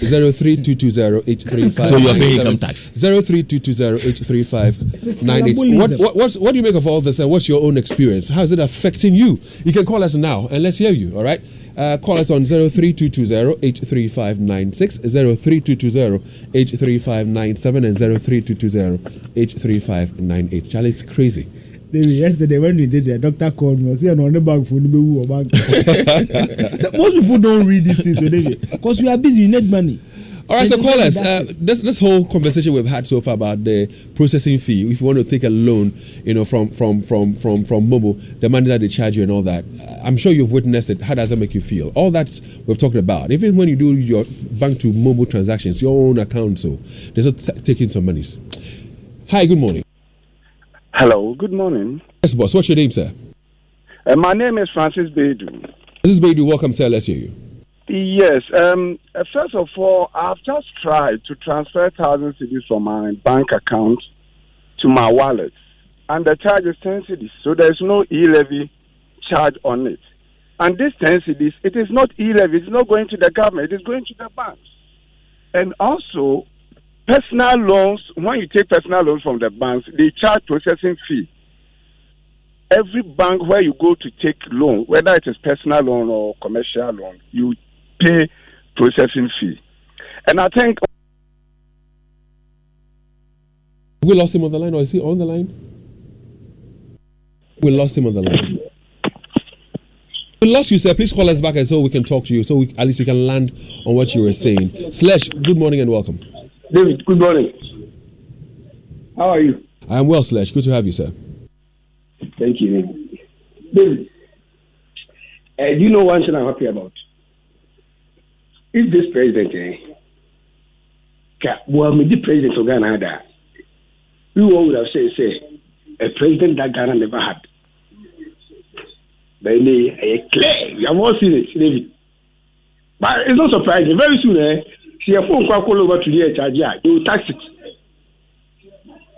[SPEAKER 1] 03220-83597.
[SPEAKER 5] So you are paying income tax.
[SPEAKER 1] 03220-83598. What do you make of all this, and what's your own experience? How is it affecting you? You can call us now and let's hear you. All right, call us on 03220-83596 03220-83597 and 03220-83598. Charlie, it's crazy.
[SPEAKER 4] Yesterday when we did it, doctor called me. I said, "No, bank for bank." Most people don't read these things, because we are busy. We need money.
[SPEAKER 1] All right, so call us. This whole conversation we've had so far about the processing fee, if you want to take a loan, from Momo, the money that they charge you and all that, I'm sure you've witnessed it. How does that make you feel? All that we've talked about. Even when you do your bank to Momo transactions, your own account, so they're taking some monies. Hi, good morning.
[SPEAKER 6] Hello, good morning.
[SPEAKER 1] Yes, boss. What's your name, sir?
[SPEAKER 6] My name is Francis Beidou.
[SPEAKER 1] Francis Beidou, welcome, sir. Let's hear you.
[SPEAKER 6] Yes. First of all, I've just tried to transfer 1,000 cedis from my bank account to my wallet, and the charge is 10 cedis, so there is no e-levy charge on it. And this 10 cedis, it is not e-levy, it's not going to the government, it is going to the banks. And also, personal loans, when you take personal loans from the banks, they charge processing fee. Every bank where you go to take loan, whether it is personal loan or commercial loan, you pay processing fee. And I think...
[SPEAKER 1] We lost him on the line, or is he on the line? We lost him on the line. We lost you, sir. Please call us back and so we can talk to you, so at least we can land on what you were saying. Slash, good morning and welcome.
[SPEAKER 7] David, good morning. How are you?
[SPEAKER 1] I'm well, Slash. Good to have you, sir.
[SPEAKER 7] Thank you. David, do you know one thing I'm happy about? If this president, the president of Ghana had that, we would have said, a president that Ghana never had. But clear, we have all seen it, David. But it's not surprising. Very soon, see a phone call over to the HRG, they will tax it.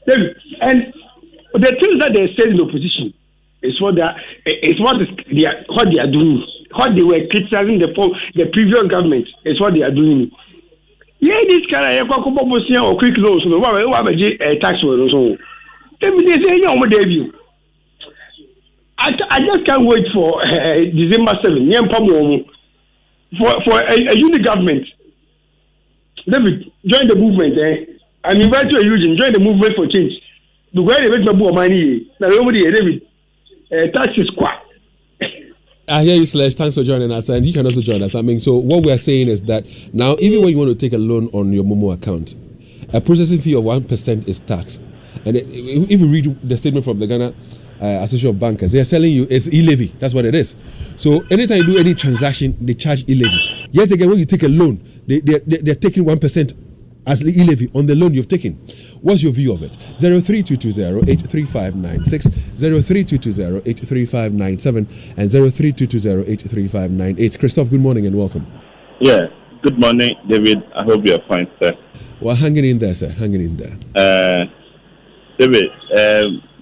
[SPEAKER 7] David, and the things that they said in opposition is what they are doing. What they were criticizing the previous government is what they are doing. Yeah, this kind of or quick loans, no, what tax or so. They say, no, debut. I just can't wait for December 7th. For a unit government. David, join the movement. I'm inviting you to join the movement for change. The way they make my money, now nobody, David, tax is quite.
[SPEAKER 1] I hear you, Slash. Thanks for joining us, and you can also join us. I mean, so what we're saying is that now, even when you want to take a loan on your Momo account, a processing fee of 1% is taxed. And if you read the statement from the Ghana Association of Bankers, they are telling you it's e-levy. That's what it is. So anytime you do any transaction, they charge e-levy. Yet again, when you take a loan, they're taking 1% as e-levy on the loan you've taken. What's your view of it? 03220-83596, 03220-83597, and 03220-83598. Christoph, good morning and welcome.
[SPEAKER 8] Yeah, good morning, David. I hope you're fine, sir.
[SPEAKER 1] Well, hanging in there, sir. Hanging in there.
[SPEAKER 8] David,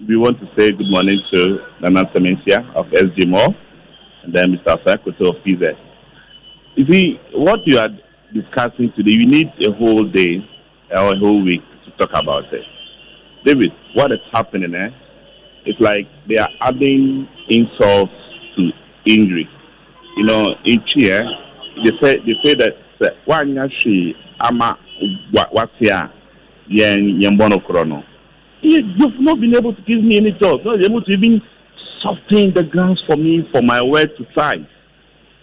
[SPEAKER 8] we want to say good morning to Nana Sementia of SG More, and then Mr. Sakoto of PZ. You see, what you are discussing today, you need a whole day or a whole week to talk about it. David, what is happening it's like they are adding insults to injury. You know, in here, they say that Wanyashi ama watia yen bono chrono. You've not been able to give me any thoughts, not able to even soften the grounds for me for my word to sign.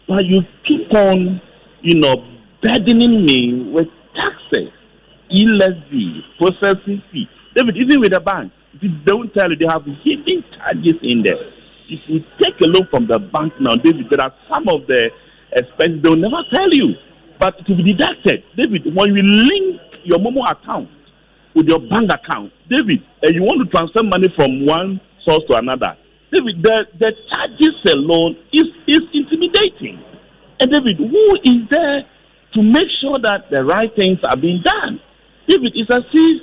[SPEAKER 8] But you keep on, burdening me with taxes, e-levy, processing fee. David, even with the bank, if you don't tell you, they have hidden charges in there. If you take a loan from the bank now, David, there are some of the expenses they'll never tell you, but it will be deducted. David, when you link your Momo account with your bank account, David, and you want to transfer money from one source to another, David, the charges alone is intimidating. And David, who is there to make sure that the right things are being done? David, it's as if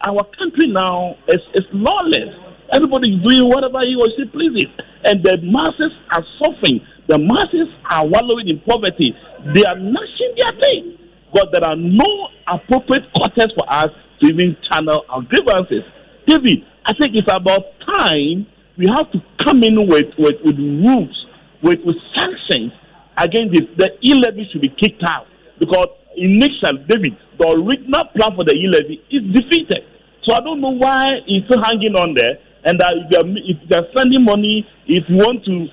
[SPEAKER 8] our country now is lawless. Everybody is doing whatever he or she pleases. And the masses are suffering. The masses are wallowing in poverty. They are gnashing their teeth. But there are no appropriate quarters for us to even channel our grievances. David, I think it's about time we have to come in with rules, with sanctions against this. The e-levy should be kicked out because initially, David, the original plan for the e-levy is defeated. So I don't know why it's still hanging on there. And if they're sending money, if you want to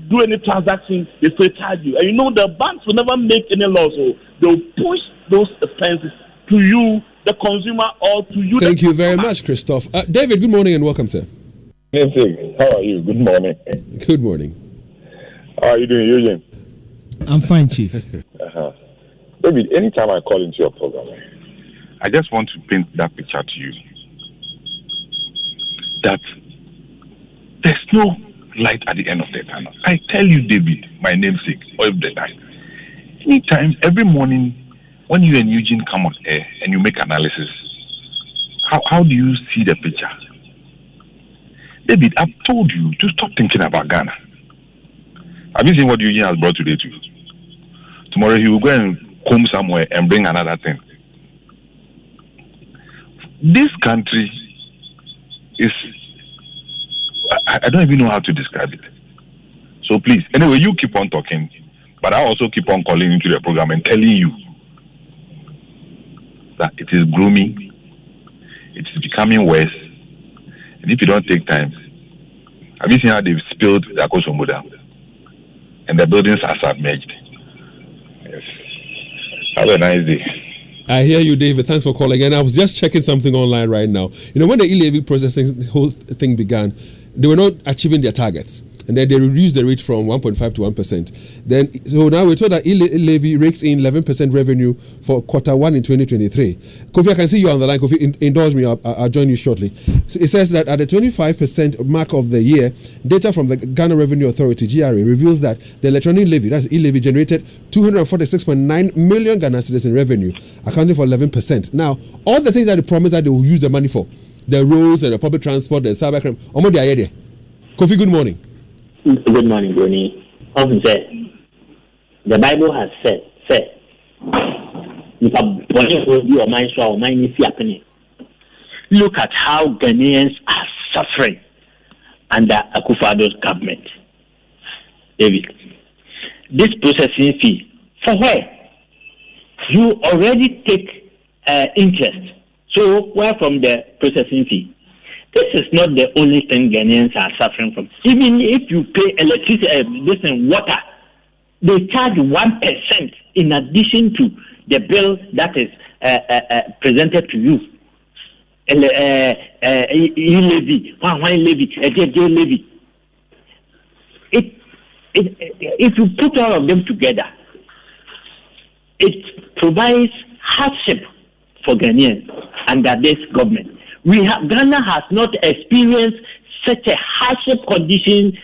[SPEAKER 8] do any transaction, they still charge you. And the banks will never make any law, so they'll push those expenses to you, the consumer, or to you.
[SPEAKER 1] Thank you very much, Christoph. David, good morning and welcome, sir.
[SPEAKER 9] Yes, how are you? Good morning.
[SPEAKER 1] Good morning.
[SPEAKER 9] How are you doing, Eugene?
[SPEAKER 4] I'm fine, Chief.
[SPEAKER 9] David, anytime I call into your program, I just want to paint that picture to you. That there's no light at the end of the tunnel. I tell you, David, my namesake, all of the time. Anytime, every morning, when you and Eugene come on air and you make analysis, how do you see the picture? David, I've told you to stop thinking about Ghana. Have you seen what Eugene has brought today to you? Tomorrow he will go and comb somewhere and bring another thing. This country is, I don't even know how to describe it. So please, anyway, you keep on talking, but I also keep on calling into the program and telling you that it is grooming, it is becoming worse, and if you don't take time, have you seen how they've spilled the Akosombo Dam? And the buildings are submerged. Yes. Have a nice day.
[SPEAKER 1] I hear you, David. Thanks for calling. And I was just checking something online right now. When the e-levy processing whole thing began, they were not achieving their targets. And then they reduced the rate from 1.5 to 1%. Then, so now we're told that e-levy rakes in 11% revenue for quarter one in 2023. Kofi, I can see you on the line. Kofi, indulge me. I'll join you shortly. So it says that at the 25% mark of the year, data from the Ghana Revenue Authority, GRA, reveals that the electronic levy, that's e-levy, generated 246.9 million Ghana cedis in revenue, accounting for 11%. Now, all the things that they promised that they will use the money for, the roads and the public transport, the cybercrime, Kofi, good morning.
[SPEAKER 10] Good morning, Bruni. Often said, the Bible has said, if look at how Ghanaians are suffering under Akufo-Addo's government. David, this processing fee, for where? You already take interest. So where from the processing fee? This is not the only thing Ghanaians are suffering from. Even if you pay electricity, this and water, they charge 1% in addition to the bill that is presented to you. Levy, levy. If you put all of them together, it provides hardship for Ghanaians under this government. Ghana has not experienced such a hardship condition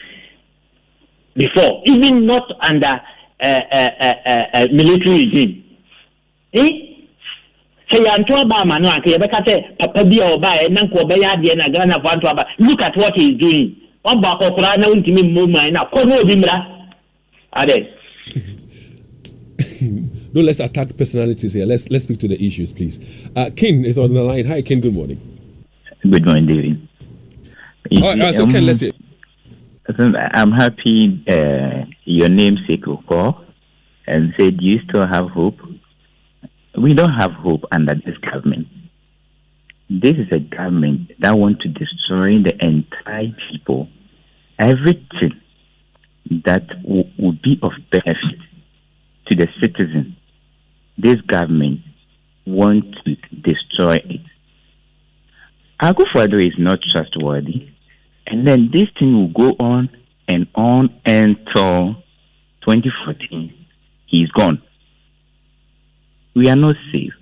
[SPEAKER 10] before, even not under a military regime. Look at what he is doing.
[SPEAKER 1] No, let's attack personalities here. Let's speak to the issues, please. Ken is on the line. Hi, Ken. Good morning.
[SPEAKER 11] Good morning, David.
[SPEAKER 1] So Ken, let's hear.
[SPEAKER 11] I'm happy your namesake will call and said, do you still have hope? We don't have hope under this government. This is a government that wants to destroy the entire people. Everything that would be of benefit to the citizen, this government wants to destroy it. Akufo-Addo is not trustworthy, and then this thing will go on until 2014. He's gone. We are not safe.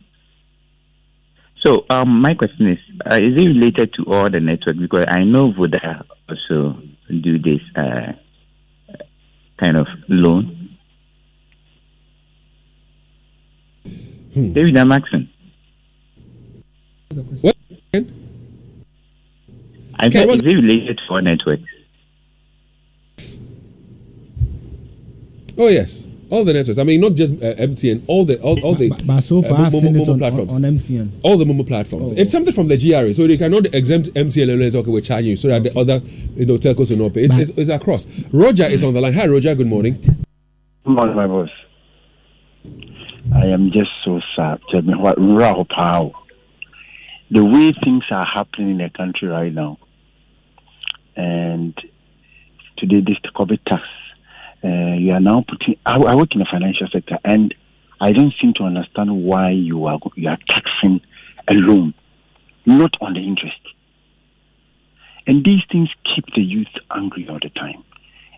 [SPEAKER 11] So my question is it related to all the networks? Because I know Voda also do this kind of loan. David, I'm asking.
[SPEAKER 1] What?
[SPEAKER 11] I said, is it related to all networks?
[SPEAKER 1] Oh yes, all the networks. I mean, not just MTN. All the
[SPEAKER 4] But so far, I've seen it on
[SPEAKER 1] platforms.
[SPEAKER 4] On MTN.
[SPEAKER 1] All the Momo platforms. It's something from the GRA, so they cannot exempt MTN and say, okay, we're charging you, so that the other telcos will not pay. It's across. Roger is on the line. Hi, Roger. Good morning.
[SPEAKER 12] Good morning, my boss. I am just so sad. The way things are happening in the country right now, and today this COVID tax, you are now putting. I work in the financial sector, and I don't seem to understand why you are taxing a loan, not on the interest. And these things keep the youth angry all the time.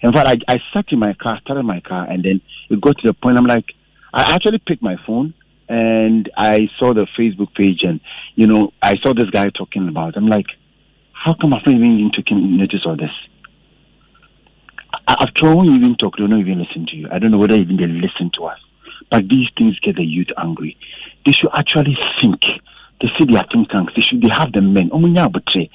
[SPEAKER 12] In fact, I sat in my car, started my car, and then it got to the point I'm like, I actually picked my phone and I saw the Facebook page, and I saw this guy talking about it. I'm like, how come I'm not even taking notice of this? After all, when you even talk, they don't even listen to you. I don't know whether even they listen to us. But these things get the youth angry. They should actually think. They see their think tanks. They have the men.
[SPEAKER 1] Okay,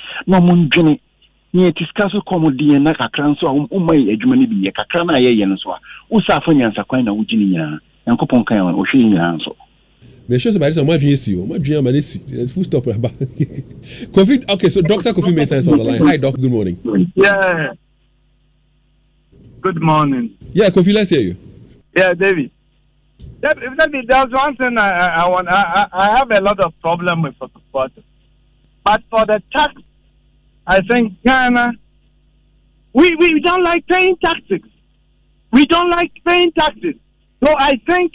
[SPEAKER 1] so Dr. Kofi Mensah is on the line. Hi, Doc. Good morning.
[SPEAKER 6] Yeah. Good morning.
[SPEAKER 1] Yeah, Kofi, let's hear you.
[SPEAKER 6] Yeah, David. David, there's one thing I want. I have a lot of problem with support, but for the tax, I think Ghana, we don't like paying taxes. We don't like paying taxes. So I think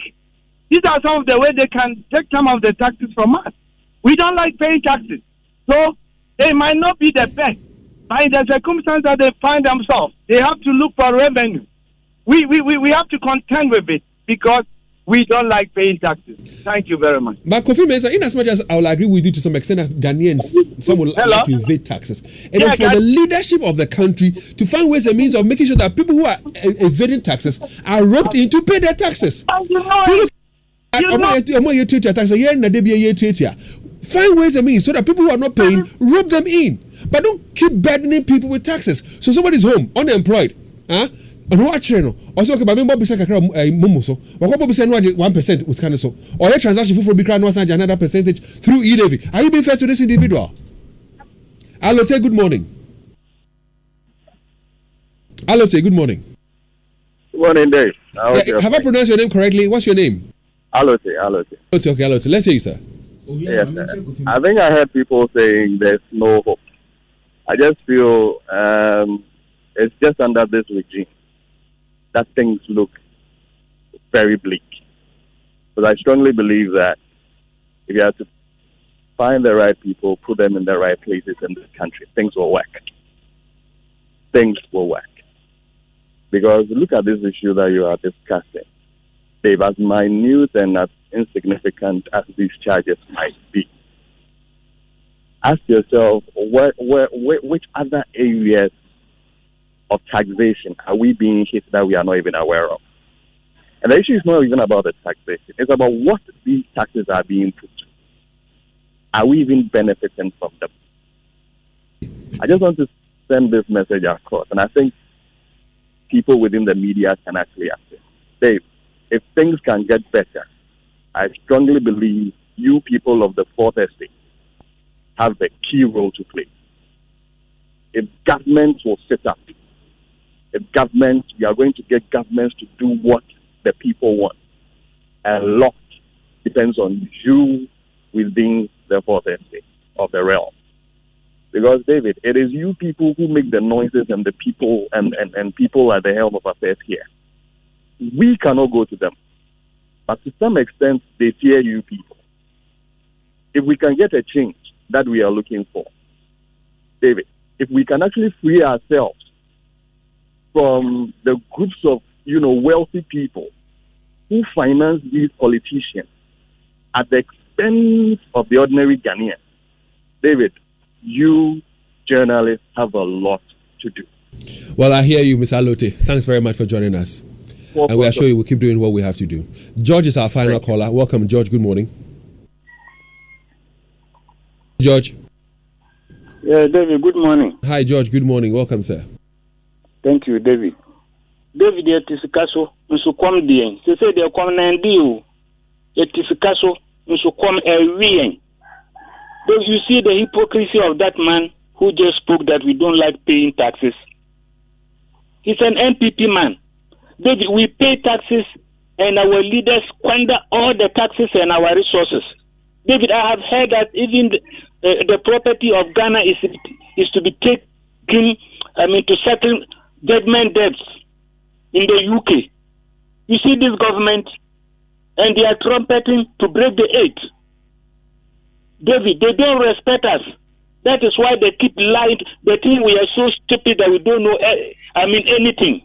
[SPEAKER 6] These are some of the ways they can take some of the taxes from us. We don't like paying taxes. So they might not be the best. But in the circumstances that they find themselves, they have to look for revenue. We have to contend with it because we don't like paying taxes. Thank you very much.
[SPEAKER 1] But Kofi Mensah, in as much as I will agree with you to some extent that Ghanaians, some will like to evade taxes. It is for the leadership of the country to find ways and means of making sure that people who are evading taxes are roped in to pay their taxes. Find ways and means so that people who are not paying, rope them in. But don't keep burdening people with taxes. So somebody's home, unemployed. And what you know? Also, okay, but me Bob Bisaka Momo so. What Bob Bisaka 1% was kind of so. Or your transaction for Bikra no another percentage through e-levy. Are you being fair to this individual? Alote, good morning. Alote, good morning.
[SPEAKER 13] Good morning, Dave.
[SPEAKER 1] Have I pronounced your name correctly? What's your name?
[SPEAKER 13] Alote.
[SPEAKER 1] Okay, Alote. Let's hear you, sir.
[SPEAKER 13] Yes, I think I heard people saying there's no hope. I just feel it's just under this regime that things look very bleak. But I strongly believe that if you have to find the right people, put them in the right places in this country, things will work. Things will work. Because look at this issue that you are discussing. Dave, as minute and as insignificant as these charges might be, ask yourself, which other areas of taxation are we being hit that we are not even aware of? And the issue is not even about the taxation. It's about what these taxes are being put to. Are we even benefiting from them? I just want to send this message across. And I think people within the media can actually assist. Dave, if things can get better, I strongly believe you people of the Fourth Estate have the key role to play. If governments will sit up, we are going to get governments to do what the people want. A lot depends on you within the Fourth Estate of the realm. Because, David, it is you people who make the noises and the people and people at the helm of affairs here. We cannot go to them. But to some extent, they fear you people. If we can get a change that we are looking for, David, if we can actually free ourselves from the groups of, wealthy people who finance these politicians at the expense of the ordinary Ghanaian, David, you journalists have a lot to do.
[SPEAKER 1] Well, I hear you, Mr. Alote. Thanks very much for joining us. And we assure you we'll keep doing what we have to do. George is our final caller. Welcome, George. Good morning. George.
[SPEAKER 14] Yeah, David, good morning.
[SPEAKER 1] Hi, George. Good morning. Welcome, sir.
[SPEAKER 14] Thank you, David. David, it is Casso, Mr. Comdian. They say they're coming and deal. It is Casso, Mr. Com Arian. You see the hypocrisy of that man who just spoke that we don't like paying taxes. He's an MPP man. David, we pay taxes and our leaders squander all the taxes and our resources. David, I have heard that even the property of Ghana is to be taken, to settle government debts in the UK. You see this government, and they are trumpeting to break the eight. David, they don't respect us. That is why they keep lying. They think we are so stupid that we don't know anything.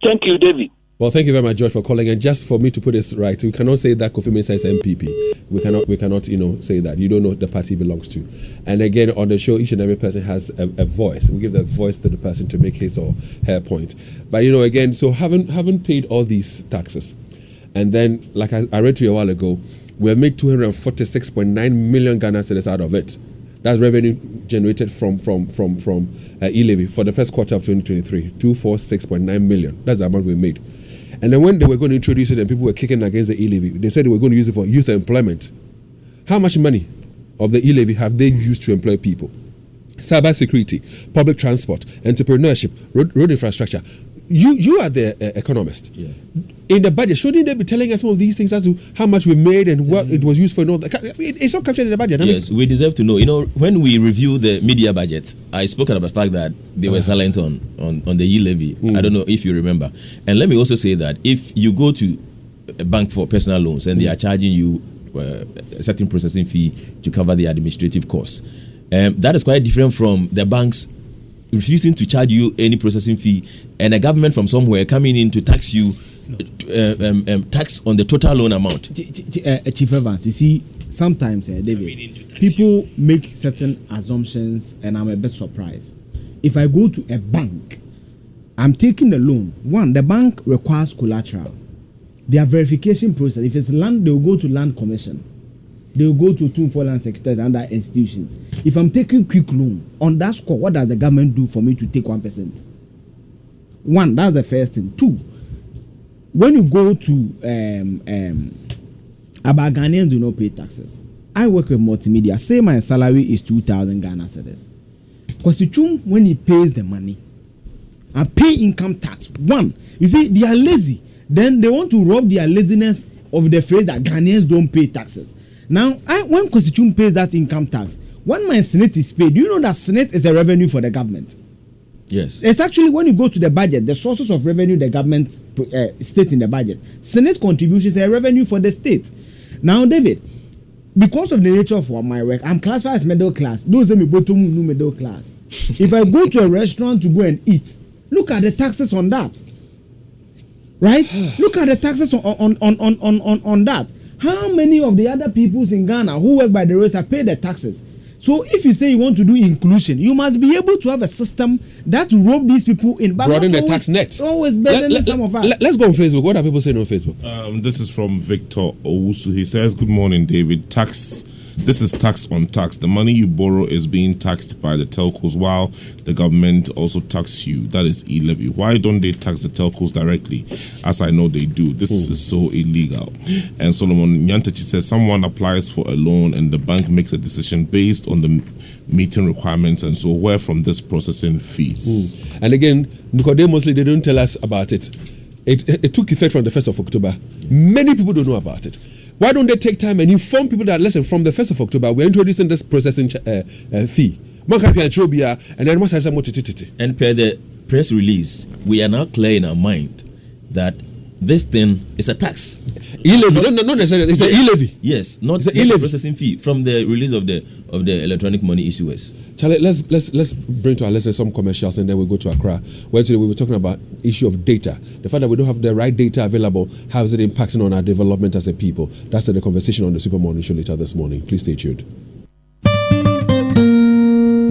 [SPEAKER 14] Thank you, David.
[SPEAKER 1] Well, thank you very much, George, for calling. And just for me to put this right, we cannot say that Kofi Mensah is MPP. We cannot, say that. You don't know the party he belongs to. And again, on the show, each and every person has a voice. We give the voice to the person to make his or her point. But again, so haven't paid all these taxes, and then, like I read to you a while ago, we have made 246.9 million Ghana cedis out of it. That's revenue generated from e-levy for the first quarter of 2023, 246.9 million. That's the amount we made. And then when they were going to introduce it and people were kicking against the e-levy, they said they were going to use it for youth employment. How much money of the e-levy have they used to employ people? Cyber security, public transport, entrepreneurship, road infrastructure. You are the economist. Yeah. In the budget, shouldn't they be telling us some of these things as to how much we made and what it was used for and all that? It's not captured in the budget.
[SPEAKER 5] Yes, we deserve to know. When we review the media budget, I spoke about the fact that they were silent on the e-levy. I don't know if you remember. And let me also say that if you go to a bank for personal loans, and they are charging you a certain processing fee to cover the administrative costs. That is quite different from the banks refusing to charge you any processing fee, and a government from somewhere coming in to tax you, tax on the total loan amount.
[SPEAKER 4] Chief Evans, you see, sometimes, David, people make certain assumptions, and I'm a bit surprised. If I go to a bank, I'm taking the loan. One, the bank requires collateral. Their verification process, if it's land, they will go to land commission. They will go to Tumfor Land Secretary and other institutions. If I'm taking quick loan, on that score, what does the government do for me to take 1%? One, that's the first thing. Two, when you go to about Ghanaians do not pay taxes. I work with multimedia. Say my salary is 2,000 Ghana cedis. Because when he pays the money, I pay income tax. One, you see, they are lazy. Then they want to rob their laziness of the phrase that Ghanaians don't pay taxes. Now, when Constitution pays that income tax, when my Senate is paid, do you know that Senate is a revenue for the government?
[SPEAKER 5] Yes.
[SPEAKER 4] It's actually, when you go to the budget, the sources of revenue the government state in the budget. Senate contributions are revenue for the state. Now, David, because of the nature of my work, I'm classified as middle class. Those are me bottom middle class. If I go to a restaurant to go and eat, look at the taxes on that. Right? Look at the taxes on that. How many of the other peoples in Ghana who work by the roads have paid the taxes? So if you say you want to do inclusion, you must be able to have a system that will rope these people in.
[SPEAKER 1] Broaden the tax net.
[SPEAKER 4] Always better than some of us.
[SPEAKER 1] Let's go on Facebook. What are people saying on Facebook?
[SPEAKER 15] This is from Victor Owusu. He says, "Good morning, David. This is tax on tax. The money you borrow is being taxed by the telcos while the government also tax you. That is e-levy. Why don't they tax the telcos directly? As I know they do. This is so illegal." And Solomon Nyantachi says, "Someone applies for a loan and the bank makes a decision based on the meeting requirements, and so where from this processing fees?"
[SPEAKER 1] And again, mostly they don't tell us about it. It took effect from the 1st of October. Many people don't know about it. Why don't they take time and inform people that, listen, from the 1st of October, we're introducing this processing fee. And
[SPEAKER 5] per the press release, we are now clear in our mind that this thing is a tax.
[SPEAKER 1] E-levy, not necessarily. It's an e-levy.
[SPEAKER 5] Yes, not the processing fee from the release of the electronic money issuers.
[SPEAKER 1] Charlie, let's bring to our listeners some commercials and then we'll go to Accra. Where today we were talking about issue of data. The fact that we don't have the right data available, how is it impacting on our development as a people? That's the conversation on the Super Morning Show later this morning. Please stay tuned.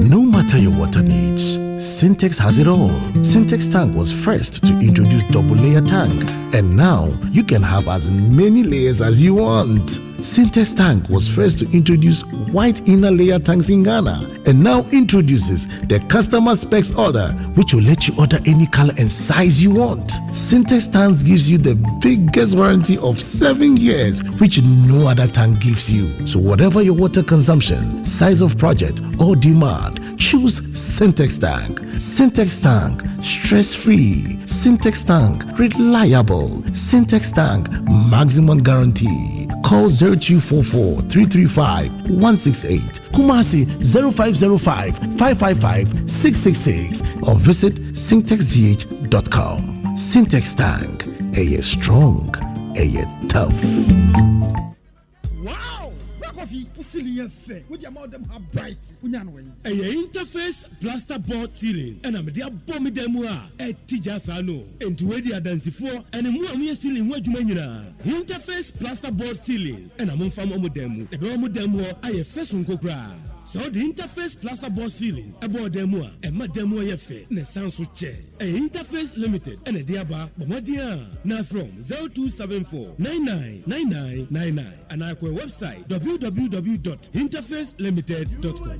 [SPEAKER 16] No matter your water needs, Syntex has it all. Syntex tank was first to introduce double layer tank, and now you can have as many layers as you want. Syntex tank was first to introduce white inner layer tanks in Ghana, and now introduces the customer specs order, which will let you order any color and size you want. Syntex tanks gives you the biggest warranty of 7 years, which no other tank gives you. So whatever your water consumption, size of project, or demand, choose Syntex tank. Syntex tank, stress-free. Syntex tank, reliable. Syntex tank, maximum guarantee. Call 0244-335-168, Kumasi 0505-555-666, or visit syntexgh.com. Syntex tank, strong, tough.
[SPEAKER 17] A interface plasterboard ceiling, and I'm the bomb demua at Tijasano, and to ready a dance for and a more ceiling. What you mean? Interface plasterboard ceiling, and I'm on Famu demo, the Romu demo, I have first from Kokra. So the interface plasterboard ceiling, about demo, and my demo yefe, and a sound switch. A interface limited, and a diaba, Bomadia, now from 0274-999999, and our website www.interfacelimited.com.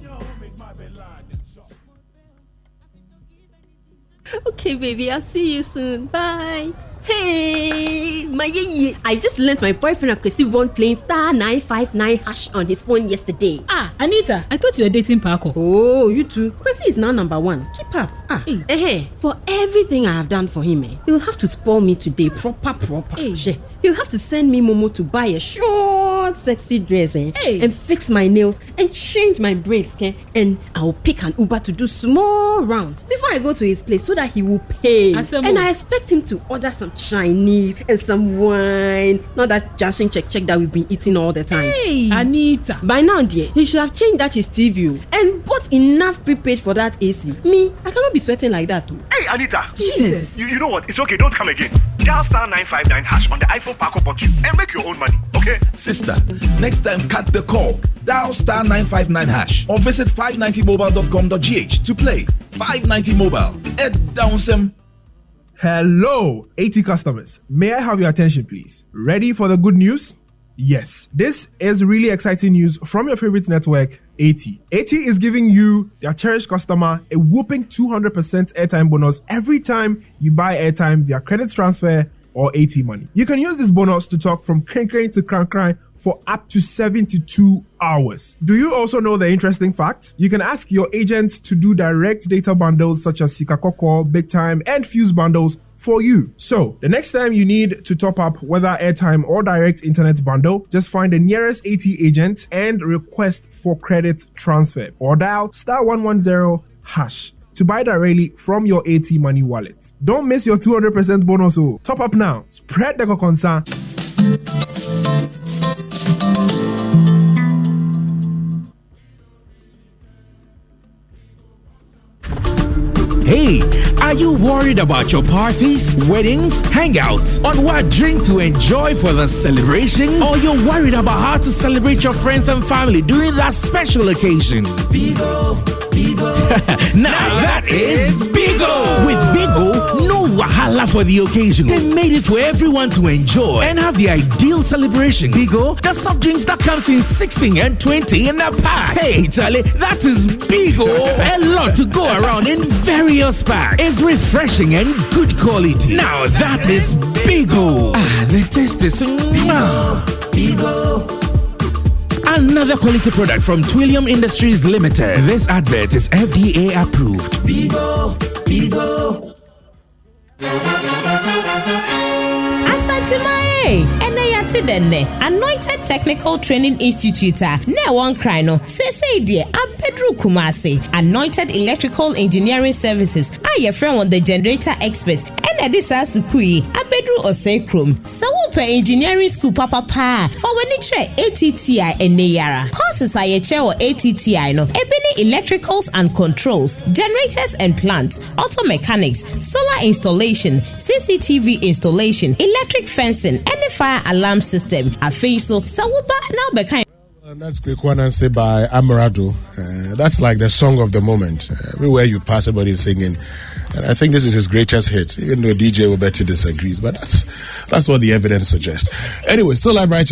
[SPEAKER 18] Okay, baby, I'll see you soon. Bye. Hey, my yeye. I just learnt my boyfriend Akwesi won playing *959# on his phone yesterday.
[SPEAKER 19] Anita, I thought you were dating Paco.
[SPEAKER 18] Oh, you too. Kwesi is now number 1. Keep up. For everything I have done for him, he will have to spoil me today. Proper. He'll have to send me Momo to buy a sure hot, sexy dress and fix my nails and change my braids, and I'll pick an Uber to do small rounds before I go to his place so that he will pay. And I expect him to order some Chinese and some wine, not that Jashin check that we've been eating all the time.
[SPEAKER 19] Hey, Anita.
[SPEAKER 18] By now, dear, he should have changed that his TV and bought enough prepaid for that AC. Me, I cannot be sweating like that too.
[SPEAKER 20] Hey, Anita.
[SPEAKER 18] Jesus.
[SPEAKER 20] You know what? It's okay. Don't come again. Dial star 959 hash on the iPhone Paco bought you and make your own money, okay?
[SPEAKER 21] Sister, next time cut the call. Dial star 959 hash or visit 590mobile.com.gh to play. 590 Mobile. Ed Downsem.
[SPEAKER 22] Hello, 80 customers. May I have your attention, please? Ready for the good news? Yes, this is really exciting news from your favorite network, 80. 80 is giving you, their cherished customer, a whopping 200% airtime bonus every time you buy airtime via credit transfer or 80 money. You can use this bonus to talk from crank to crank for up to 72 hours. Do you also know the interesting fact? You can ask your agents to do direct data bundles such as Sikakoko, Big Time, and Fuse bundles for you. So, the next time you need to top up whether airtime or direct internet bundle, just find the nearest 80 agent and request for credit transfer or dial star 110 hash to buy directly from your 80 money wallet. Don't miss your 200% bonus. Top up now. Spread the concern.
[SPEAKER 23] Hey, are you worried about your parties, weddings, hangouts, on what drink to enjoy for the celebration? Or you're worried about how to celebrate your friends and family during that special occasion? Bigo. Now that is Bigo. With Bigo, no wahala for the occasion. They made it for everyone to enjoy and have the ideal celebration. Bigo, the soft drinks that comes in 16 and 20 in a pack. Hey, Charlie, that is Bigo. A lot to go around in various packs. It's refreshing and good quality. Now that is Bigo. The taste is Bigo. Another quality product from Twillium Industries Limited. This advert is FDA approved. Bigo.
[SPEAKER 24] Asante Denne, Anointed Technical Training Institute. Ne one cry no. Say dear, Abedru Kumasi, Anointed Electrical Engineering Services. Your friend on the generator expert. And this Sukui, Abedru Osekrum. Sawope Engineering School Papa for when it ATTI and Neyara. Courses are chair or ATTI no. Ebony Electricals and Controls, Generators and Plant, Auto Mechanics, Solar Installation, CCTV Installation, Electric Fencing, and fire alarm system. So Sawuba now became.
[SPEAKER 25] That's quick one and say by Amarado. That's like the song of the moment. Everywhere you pass, everybody is singing. And I think this is his greatest hit, even though DJ will bet he disagrees. But that's what the evidence suggests. Anyway, still live right here.